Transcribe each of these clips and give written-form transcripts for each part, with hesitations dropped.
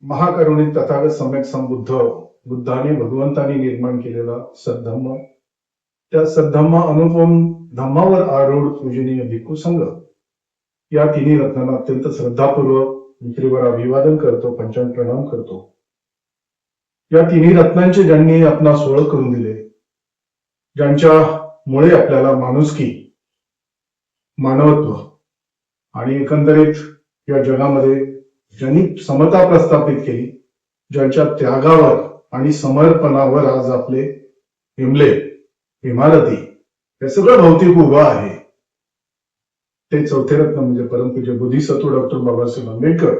महाकरुणित तथागत सम्यक संबुद्ध बुद्धाने भगवंताने निर्माण केलेला सद्धम्म, त्या सद्धम्म अनुपम धम्मावर आरूढ पूजनीय भिक्खू संघ या तिन्ही रत्नांना अत्यंत श्रद्धापूर्वक विक्रीवर अभिवादन करतो, पंचांग प्रणाम करतो. या तिन्ही रत्नांचे ज्यांनी आपणास ओळख करून दिले, ज्यांच्यामुळे आपल्याला माणुसकी, मानवत्व आणि एकंदरीत या जगामध्ये ज्यांनी समता प्रस्थापित केली, ज्यांच्या त्यागावर आणि समर्पणावर आज आपले हिमले, इमारती हे सगळं भौतिक उभं आहे, ते चौथे रत्न म्हणजे परमपूज्य बोधिसत्व डॉक्टर बाबासाहेब आंबेडकर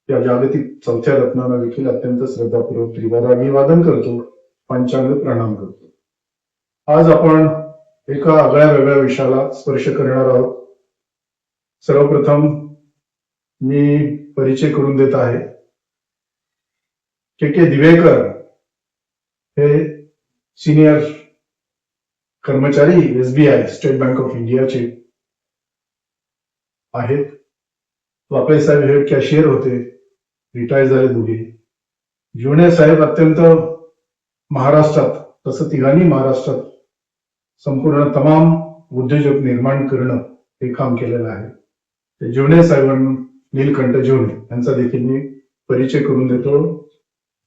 या जागतिक चौथ्या रत्नांना देखील अत्यंत श्रद्धापूर्वक त्रिवार अभिवादन करतो, पंचांग प्रणाम करतो. आज आपण एका आगळ्या वेगळ्या विषयाला स्पर्श करणार आहोत. सर्वप्रथम मी परिचय करून देत आहे. के दिवेकर हे सिनियर कर्मचारी SBI स्टेट बँक ऑफ इंडियाचे आहेत. वाकळे साहेब हेड कॅशियर होते, रिटायर झाले दोघे. जीवणे साहेब अत्यंत महाराष्ट्रात, तसं तिघांनी महाराष्ट्रात संपूर्ण तमाम उद्योजक निर्माण करणं हे काम केलेलं आहे. ते जीवणे साहेबांना नीलकंठ जीवणे यांचा देखील मी परिचय करून देतो.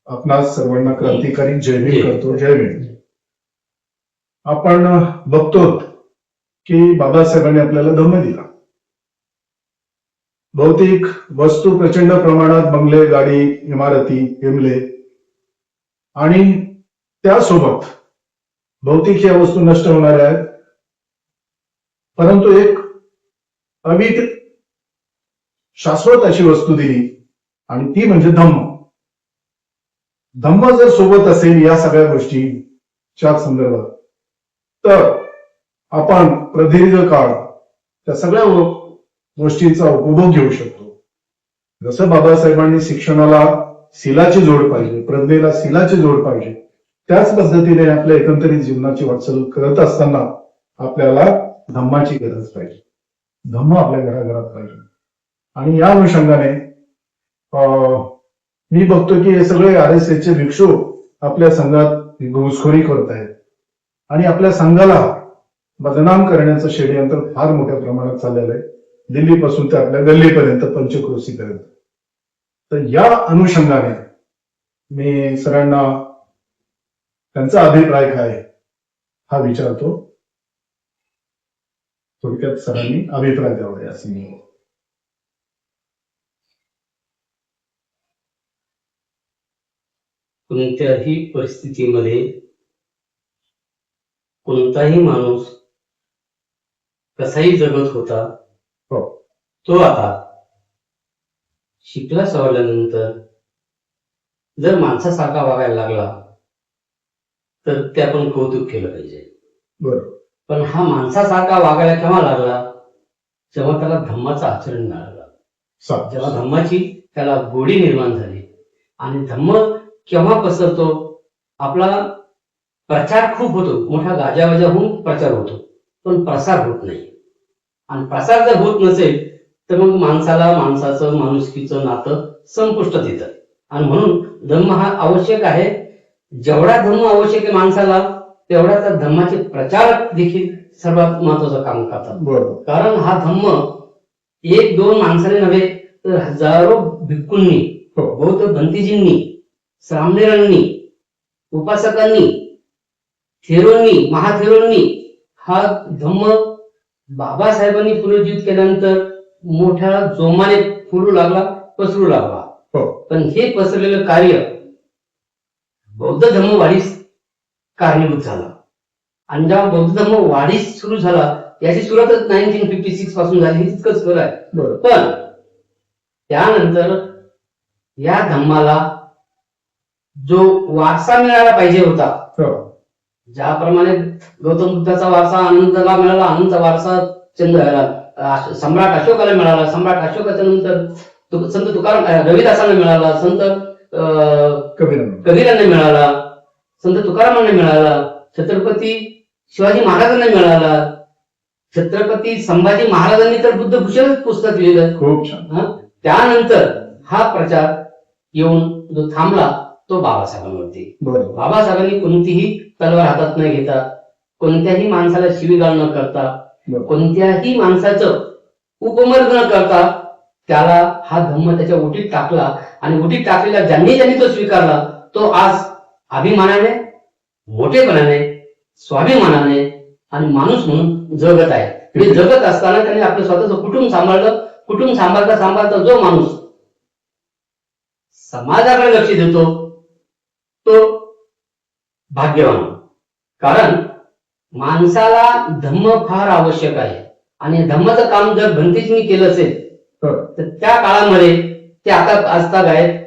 आपणास सर्वांना क्रांतिकारी जय भीम करतो. जय भीम. आपण बघतो की बाबासाहेबांनी आपल्याला धम्म दिला. भौतिक वस्तू प्रचंड प्रमाणात, बंगले, गाडी, इमारती, हिमले, आणि त्यासोबत भौतिक या वस्तू नष्ट होणाऱ्या आहेत, परंतु एक अविट शाश्वत अशी वस्तू दिली, आणि ती म्हणजे धम्म. धम्म जर सोबत असेल या सगळ्या गोष्टीच्या संदर्भात, तर आपण प्रदीर्घ काळ त्या सगळ्या गोष्टींचा उपभोग घेऊ शकतो. जसं बाबासाहेबांनी शिक्षणाला शिलाची जोड पाहिजे, प्रज्ञेला शिलाची जोड पाहिजे, त्याच पद्धतीने आपल्या एकंदरीत जीवनाची वाटचाल करत असताना आपल्याला धम्माची गरज पाहिजे. धम्म आपल्या घराघरात पाहिजे. आणि या अनुषंगाने मी बघतो की हे सगळे RSSचे भिक्षू आपल्या संघात घुसखोरी करत आहेत, आणि आपल्या संघाला बदनाम करण्याचं षडयंत्र फार मोठ्या प्रमाणात चाललेलं आहे, दिल्लीपासून ते आपल्या गल्लीपर्यंत, पंचक्रोशीपर्यंत. तर या अनुषंगाने मी सरांना त्यांचा अभिप्राय काय हा विचारतो. थोडक्यात सरांनी अभिप्राय द्यावा असं मी. कोणत्याही परिस्थितीमध्ये कोणताही माणूस कसाही जगत होता, तो आता शिकला सवरल्यानंतर जर माणसासारखा वागायला लागला तर ते आपण कौतुक केलं पाहिजे. बरोबर. पण हा माणसासारखा वागायला केव्हा लागला? जेव्हा त्याला धम्माचं आचरण मिळालं, जेव्हा धम्माची त्याला गोडी निर्माण झाली. आणि धम्म केव्हा पसरतो? आपला प्रचार खूप होतो, मोठा गाजावाजा होऊन प्रचार होतो, पण प्रसार होत नाही. आणि प्रसार जर होत नसेल तर मग माणसाला माणसाचं, माणुसकीचं नातं संपुष्टात येतं. आणि म्हणून धम्म हा आवश्यक आहे. जेवढा धम्म आवश्यक आहे माणसाला, तेवढा त्या धम्माचे प्रचारक देखील सर्वात महत्वाचं काम करतात. कारण हा धम्म एक दोन माणसाने नव्हे तर हजारो भिक्खूंनी, बौद्ध भंतीजींनी, सामनेरांनी, उपासकांनी, थेरोंनी, महाथेरोंनी हा धम्म बाबासाहेबांनी पुनर्जीवित केल्यानंतर मोठ्या जोमाने फुलू लागला, पसरू लागला. पण हे पसरलेलं कार्य बौद्ध धम्म वाढीस कारणीभूत झाला. आणि जेव्हा बौद्ध धम्म वाढीस सुरू झाला, याची सुरुवातच 1956 पासून झाली, तितकंच खरं आहे. पण त्यानंतर या धम्माला जो वारसा मिळाला पाहिजे होता, ज्याप्रमाणे गौतम बुद्धाचा वारसा आनंदाला मिळाला, आनंदचा वारसा सम्राट अशोकाला मिळाला, सम्राट अशोकाच्या नंतर संत तुकाराम रविदासांना मिळाला, संत कबीरांना मिळाला, संत तुकारामांना मिळाला, छत्रपती शिवाजी महाराजांना मिळाला, छत्रपती संभाजी महाराजांनी तर बुद्धभूषणच पुस्तक लिहिलं. खूप छान. त्यानंतर हा प्रचार येऊन जो थांबला तो बाबासाहेबांवरती. बरोबर. बाबासाहेबांनी कोणतीही तलवार हातात न घेता, कोणत्याही माणसाला शिवीगाळ न करता, बरोबर. कोणत्याही माणसाचं उपमर्द न करता त्याला हा धम्म त्याच्या ओटीत टाकला. आणि ओटीत टाकलेला ज्यांनी ज्यांनी तो स्वीकारला तो आज अभिमानाने, मोठेपणाने, स्वाभिमानाने आणि माणूस म्हणून जगत आहे. हे जगत असताना त्यांनी आपलं स्वतःचं कुटुंब सांभाळलं. कुटुंब सांभाळता सांभाळता जो माणूस समाजाकडे लक्ष देतो तो भाग्यवान. कारण माणसाला धम्म फार आवश्यक आहे. आणि धम्माचं काम जर भंतेजींनी केलं असेल तर त्या काळामध्ये ते आता आजताग आहेत,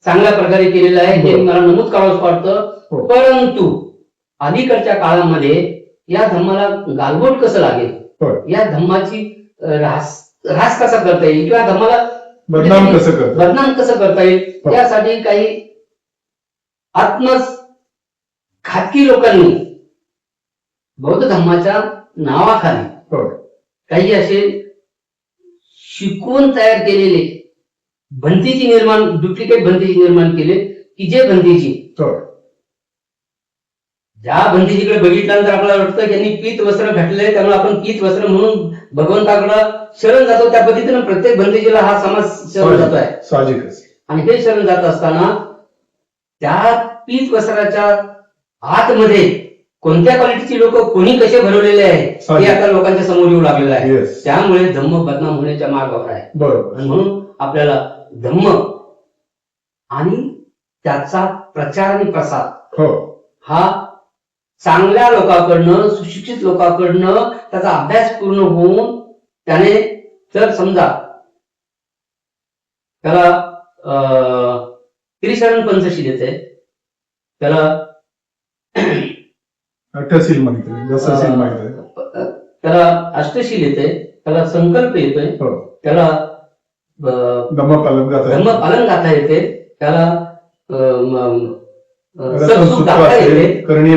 चांगल्या प्रकारे केलेलं आहे हे मला नमूद करावंच वाटतं. परंतु अलीकडच्या काळामध्ये या धम्माला गालबोट कसं लागेल, या धम्माची ऱ्हास कसा करता येईल किंवा धम्माला बदनाम कसं करता येईल यासाठी काही आत्मघातकी लोकांनी बौद्ध धम्माच्या नावाखाली काही असे शिकवून तयार केलेले भंतीजी डुप्लिकेट भंतीजी निर्माण केले की जे भंतीजी ज्या भंतीजीकडे बघितल्यानंतर आपल्याला वाटतं की यांनी पीत वस्त्र घातले त्यामुळे आपण पीत वस्त्र म्हणून भगवंताकडे शरण जातो. त्या पद्धतीनं प्रत्येक भंतीजीला हा समाज शरण जातो आहे साहजिकच. आणि हे शरण जात असताना त्या पीत वस्त्राच्या आतमध्ये कोणत्या क्वालिटीची लोक कोणी कसे भरवलेले आहेत हे आता लोकांच्या समोर येऊ लागलेलं आहे. त्यामुळे धम्म बदनाम होण्याच्या मार्गावर आहे. बरोबर. म्हणून आपल्याला धम्म आणि त्याचा प्रचार आणि प्रसार हा चांगल्या लोकांकडनं, सुशिक्षित लोकांकडनं त्याचा अभ्यास पूर्ण होऊन त्याने जर समजा त्याला त्रिशरण पंचशील येते, त्याला अष्टशील माहिती, दशशील माहिती, त्याला अष्टशील येते, त्याला संकल्प येतोय, त्याला धम्मपालन गाथा येते, त्याला करणीय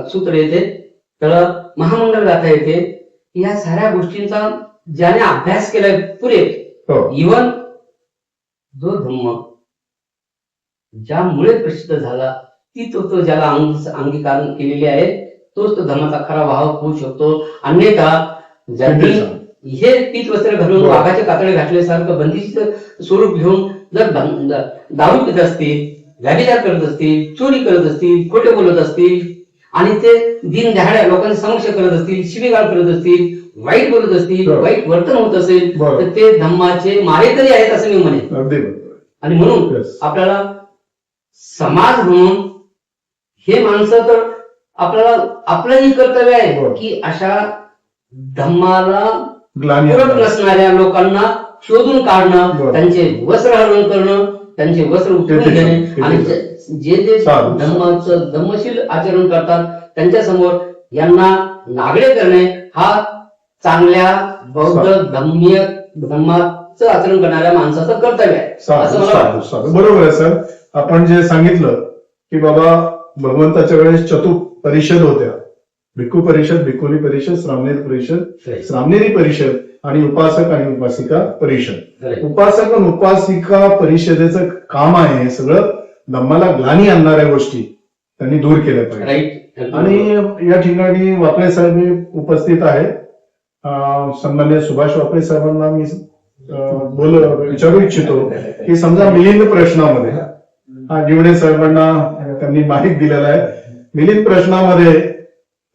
सूत्र येते, त्याला महामंगल गाथा येते. या साऱ्या गोष्टींचा ज्याने अभ्यास केलाय पुरे, इव्हन जो धम्म ज्यामुळे प्रसिद्ध झाला ती तो ज्याला अंगीकार केलेली आहे तोच तो धर्माचा खरा वाहक होऊ शकतो. अन्यथा ज्यांनी हे पीत वस्त्र घालून वाघाचे कातडे घातल्यासारखं बंदिशीचं स्वरूप घेऊन जर दारू पित असतील, व्याभिचार करत असतील, चोरी करत असतील, खोटे बोलत असतील आणि ते दिन दहाड्या लोकांच्या समक्ष करत असतील, शिवीगाळ करत असतील, वाईट बोलत असतील, वाईट वर्तन होत असेल तर ते धम्माचे मारेकरी आहेत असं मी म्हणेन. आणि म्हणून आपल्याला समाज म्हणून हे माणसं तर आपल्याला आपलंही कर्तव्य आहे की अशा धम्माला पूरक नसणाऱ्या लोकांना शोधून काढणं, त्यांचे वस्त्र हरण करणं, त्यांचे वस्त्र उठवून घेणे आणि जे जे धम्मशील आचरण करतात त्यांच्या समोर यांना नागडे करणे हा चांगल्या बौद्ध धम्माचं आचरण करणाऱ्या माणसाचं कर्तव्य आहे असं मला वाटतं. बरोबर आहे सर. आपण जे सांगितलं की बाबा भगवंताच्या वेळेस परिषद होत्या, भिक्खू परिषद, भिक्खुनी परिषद, श्रामणेरी परिषद, श्रामणेरी परिषद आणि उपासक आणि उपासिका परिषद. उपासक आणि उपासिका परिषदेचं काम आहे हे सगळं धम्माला ग्लानी आणणाऱ्या गोष्टी त्यांनी दूर केल्या पाहिजे. आणि या ठिकाणी वापळे साहेब उपस्थित आहेत. सन्मान्य सुभाष वापळे साहेबांना मी विचारू इच्छितो की समजा मिलिंद प्रश्नामध्ये जीवडे साहेबांना त्यांनी माहिती दिलेला आहे. मिलिंद प्रश्नामध्ये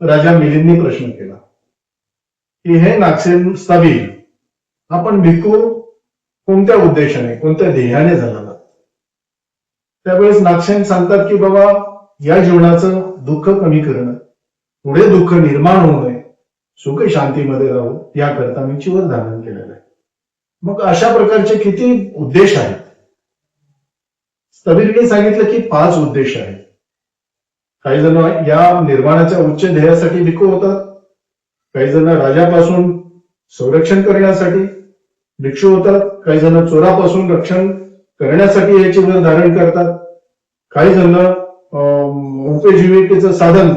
राजा मिलिंदनी प्रश्न केला की हे नागसेन स्थबीर आपण भिक्खू कोणत्या उद्देशाने, कोणत्या ध्येयाने झाला. त्यावेळेस नागसेन सांगतात की बाबा या जीवनाचं दुःख कमी करणं, पुढे दुःख निर्माण होऊ नये, सुख शांतीमध्ये राहू याकरता मी चिवर धारण केलेलं आहे. मग अशा प्रकारचे किती उद्देश आहेत. स्थबीरने सांगितलं की 5 उद्देश आहेत. काही जण या निर्माणाच्या उच्च ध्येयासाठी भिक्खू होतात, काही जण राजापासून संरक्षण करण्यासाठी भिक्षू होतात, काही जण चोरापासून रक्षण करण्यासाठी याची वर धारण करतात, काही जण उपजीविकेचं साधन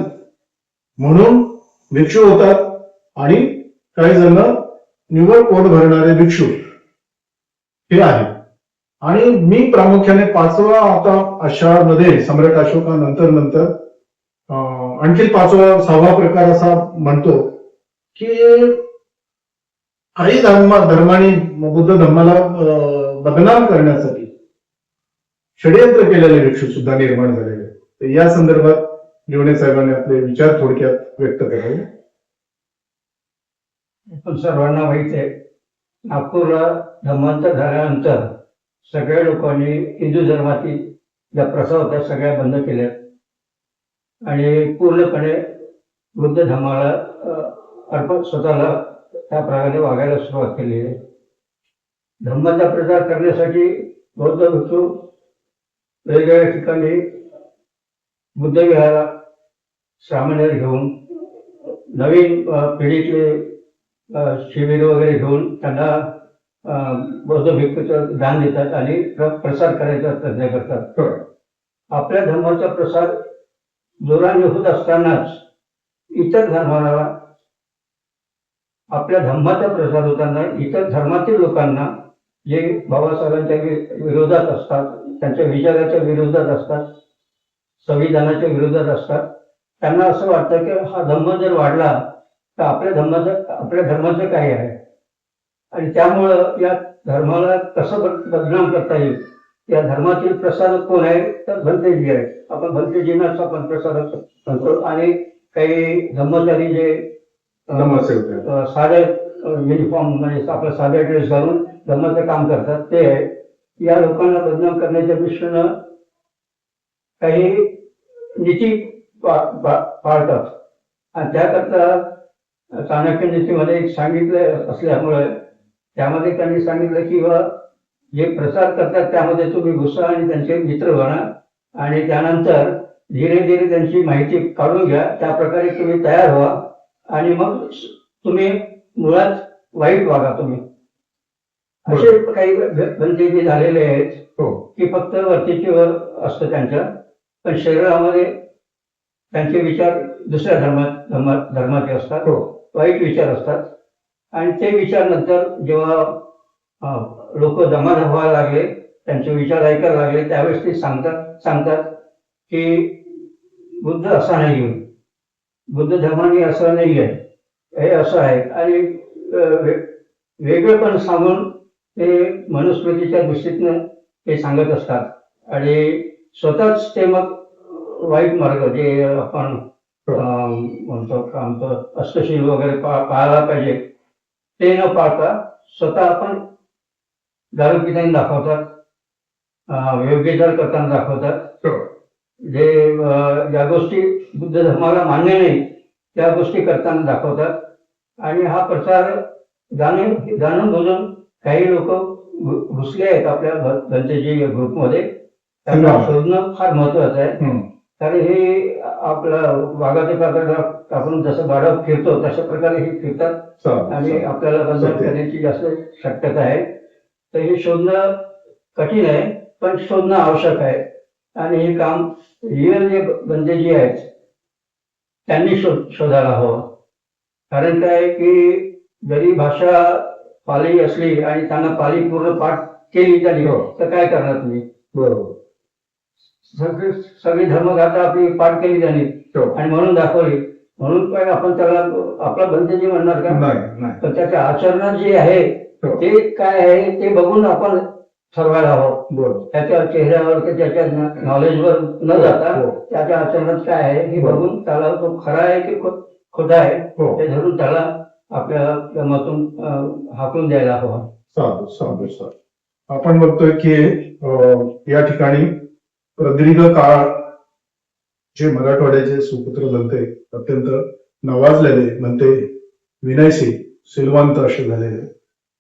म्हणून भिक्षू होतात आणि काही जण निव्वळ पोट भरणारे भिक्षू हे आहेत. आणि मी प्रामुख्याने 5वा आता अशामध्ये सम्राट अशोकानंतर आणखी 6वा प्रकार असा म्हणतो की काही धर्माने बुद्ध धर्माला बदनाम करण्यासाठी षडयंत्र केलेले भिक्षू सुद्धा निर्माण झालेले. तर या संदर्भात लिवणे साहेबांनी आपले विचार थोडक्यात व्यक्त करावे. पण सर्वांना माहित आहे, नागपूरला धर्मांतर झाल्यानंतर सगळ्या लोकांनी हिंदू धर्मातील ज्या प्रथा होत्या सगळ्या बंद केल्या आणि पूर्णपणे बुद्ध धर्माला अर्पण स्वतःला त्या प्रकारे वागायला सुरुवात केली आहे. धर्माचा प्रचार करण्यासाठी बौद्ध भिक्षू वेगवेगळ्या ठिकाणी बुद्धविहारा सामान्य घेऊन नवीन पिढीतले शिबिर वगैरे घेऊन त्यांना बौद्ध भिक्षूचं दान देतात आणि प्रसार करायचा प्रयत्न करतात. आपल्या धर्माचा प्रसार जोराने होत असतानाच इतर धर्माला आपल्या धर्माचा प्रसार होताना इतर धर्मातील लोकांना जे बाबासाहेबांच्या विरोधात असतात, त्यांच्या विचाराच्या विरोधात असतात, संविधानाच्या विरोधात असतात, त्यांना असं वाटतं की हा धर्म जर वाढला तर आपल्या धर्माचं काय आहे आणि त्यामुळं या धर्माला कसं बदनाम करता येईल. या धर्मातील प्रसारक कोण आहे तर भंतेजी आहे. आपण भंतेजींनाच आपण प्रसारक म्हणतो आणि काही धर्मचारी जे साधे युनिफॉर्म म्हणजे आपला साधा ड्रेस घालून धर्माचं काम करतात ते आहे. या लोकांना बदनाम करण्याच्या दृष्टीनं काही नीती पाळतात आणि त्याकरता चाणक्य नीतीमध्ये एक सांगितलं असल्यामुळे त्यामध्ये त्यांनी सांगितलं की जे प्रसार करतात त्यामध्ये तुम्ही घुसा आणि त्यांचे मित्र बना आणि त्यानंतर धीरे धीरे त्यांची माहिती काढून घ्या, त्या प्रकारे तुम्ही तयार व्हा आणि मग तुम्ही मुळात वाईट वागा. तुम्ही असे काही बंदी झालेले आहेत की फक्त वरतीची वर असतं त्यांच्या, पण शरीरामध्ये त्यांचे विचार दुसऱ्या धर्माचे असतात, वाईट विचार असतात आणि ते विचार नंतर जेव्हा लोक जमा व्हायला लागले, त्यांचे विचार ऐकायला लागले, त्यावेळेस ते सांगतात की बुद्ध असा नाही, बुद्ध धर्माने असं नाही आहे, हे असं आहे आणि वेगळेपण सांगून ते मनुस्मृतीच्या दृष्टीतनं ते सांगत असतात आणि स्वतःच ते मग वाईट मार्ग जे आपण म्हणतो आमचं अष्टशील वगैरे पाळायला पाहिजे ते न पाळता स्वतः आपण दारू पिताना दाखवतात, व्यभिचार करताना दाखवतात, जे ज्या गोष्टी बुद्ध धर्माला मान्य नाही त्या गोष्टी करताना दाखवतात आणि हा प्रचार जाणून बुजून काही लोक घुसले आहेत आपल्या भंतेजी ग्रुपमध्ये. त्यांना शोधणं फार महत्वाचं आहे कारण हे आपला वाघाच्या प्रकारात आपण जसं गाढव फिरतो तशा प्रकारे हे फिरतात आणि आपल्याला बदनाम करण्याची जास्त शक्यता आहे. तर हे शोधणं कठीण आहे पण शोधणं आवश्यक आहे आणि हे काम रिअल जे बंदेजी आहेत त्यांनी शोधायला हवं. कारण काय की जरी भाषा पाली असली आणि त्यांना पाली पूर्ण पाठ केली झाली तर काय करणार तुम्ही. बरोबर, सगळी धर्मगाथा आपली पाठ केली झाली आणि म्हणून दाखवली म्हणून काय आपण त्याला आपला बंदेजी म्हणणार का. पण त्याच्या आचरणात जे आहे ते काय आहे ते बघून आपण ठरवायला हवं. त्याच्या चेहऱ्यावर त्याच्या नॉलेजवर न जाता त्याच्या आचरणात काय आहे हे बघून त्याला तो खरा आहे की खोटा आहे ते धरून त्याला आपल्या धर्मातून हाकलून द्यायला हवा. साधू. आपण बघतोय की या ठिकाणी प्रदीर्घ काळ जे मराठवाड्याचे सुपुत्र बनते अत्यंत नवाजलेले म्हणते विनयसिंग सिलवंत असे झालेले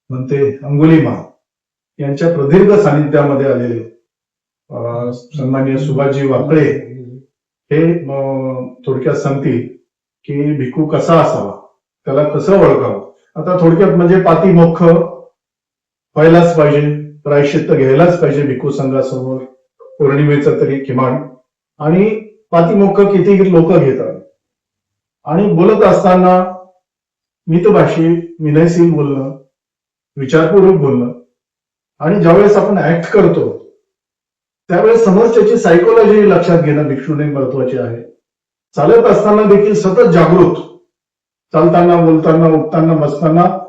म्हणते अंगुलीमाल यांच्या प्रदीर्घ सानिध्यामध्ये आलेले सन्माननीय सुभाषजी वाकळे हे थोडक्यात सांगतील की भिक्खू कसा असावा, त्याला कसं ओळखावं. आता थोडक्यात म्हणजे पातिमोक्ष व्हायलाच पाहिजे, प्रायश्चित्त घ्यायलाच पाहिजे भिक्खू संघासमोर पौर्णिमेचं तरी किमान. आणि पातिमोक्ष किती लोक घेतात आणि बोलत असताना मितभाषी विनयशील बोलणं, विचारपूर्वक बोलणं आणि ज्यावेळेस आपण ऍक्ट करतो त्यावेळेस समोरच्याची सायकोलॉजी लक्षात घेणं भिक्षूने महत्वाचे आहे. चालत असताना देखील सतत जागृत, चालताना, बोलताना, उठताना, बसताना